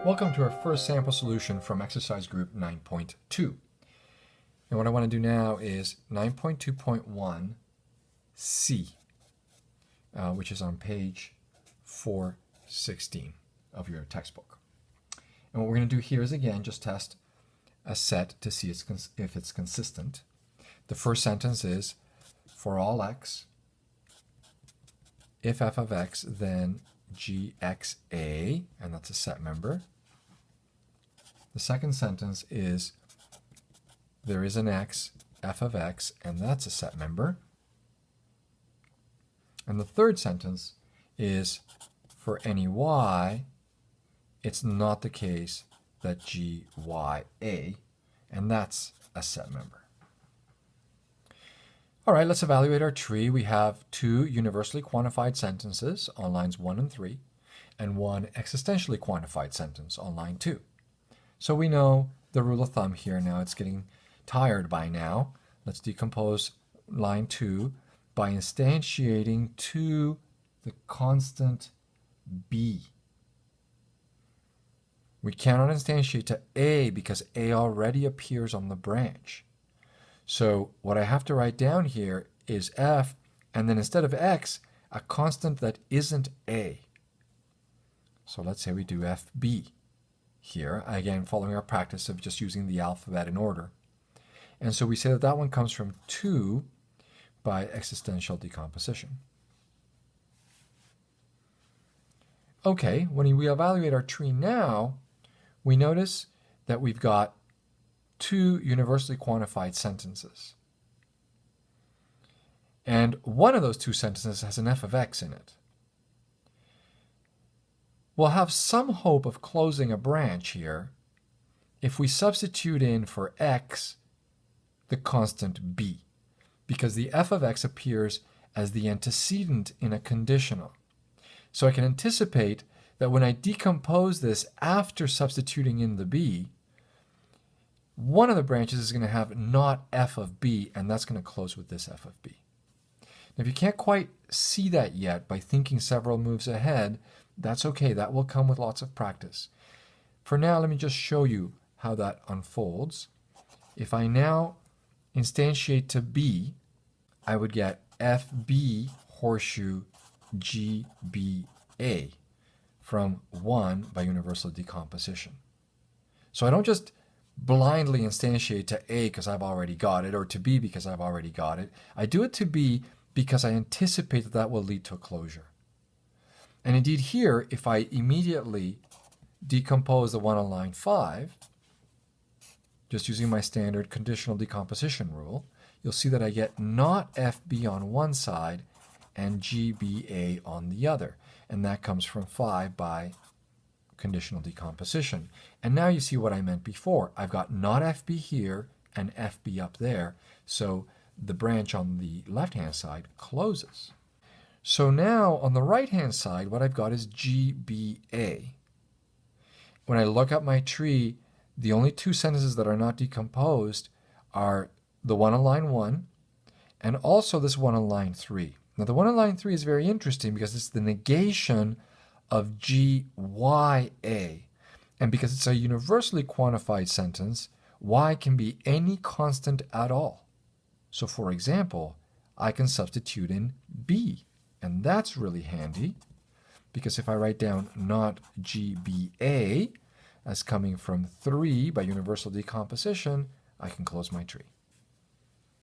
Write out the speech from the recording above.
Welcome to our first sample solution from exercise group 9.2. And what I want to do now is 9.2.1c, which is on page 416 of your textbook. And what we're going to do here is, again, just test a set to see if it's consistent. The first sentence is, for all x, if f of x, then gxa, and that's a set member. The second sentence is, there is an x, f of x, and that's a set member. And the third sentence is, for any y, it's not the case that gya, and that's a set member. All right, let's evaluate our tree. We have two universally quantified sentences on lines 1 and 3, and one existentially quantified sentence on line 2. So we know the rule of thumb here. Now it's getting tired by now. Let's decompose line 2 by instantiating to the constant b. We cannot instantiate to a because a already appears on the branch. So what I have to write down here is f, and then instead of x, a constant that isn't a. So let's say we do fb here, again following our practice of just using the alphabet in order. And so we say that that one comes from 2 by existential decomposition. Okay, when we evaluate our tree now, we notice that we've got two universally quantified sentences. And one of those two sentences has an f of x in it. We'll have some hope of closing a branch here if we substitute in for x the constant b, because the f of x appears as the antecedent in a conditional. So I can anticipate that when I decompose this after substituting in the b, one of the branches is going to have not f of b, and that's going to close with this f of b. Now, if you can't quite see that yet by thinking several moves ahead, that's okay. That will come with lots of practice. For now, let me just show you how that unfolds. If I now instantiate to b, I would get fb horseshoe gba from 1 by universal decomposition. So I don't just blindly instantiate to a because I've already got it, or to b because I've already got it. I do it to b because I anticipate that that will lead to a closure. And indeed here, if I immediately decompose the one on line 5, just using my standard conditional decomposition rule, you'll see that I get not FB on one side and GBA on the other. And that comes from 5 by conditional decomposition. And now you see what I meant before. I've got not FB here and FB up there. So the branch on the left-hand side closes. So now on the right-hand side, what I've got is GBA. When I look at my tree, the only two sentences that are not decomposed are the one on line 1 and also this one on line 3. Now the one on line 3 is very interesting because it's the negation of GYA. And because it's a universally quantified sentence, y can be any constant at all. So for example, I can substitute in b. And that's really handy, because if I write down not GBA as coming from 3 by universal decomposition, I can close my tree.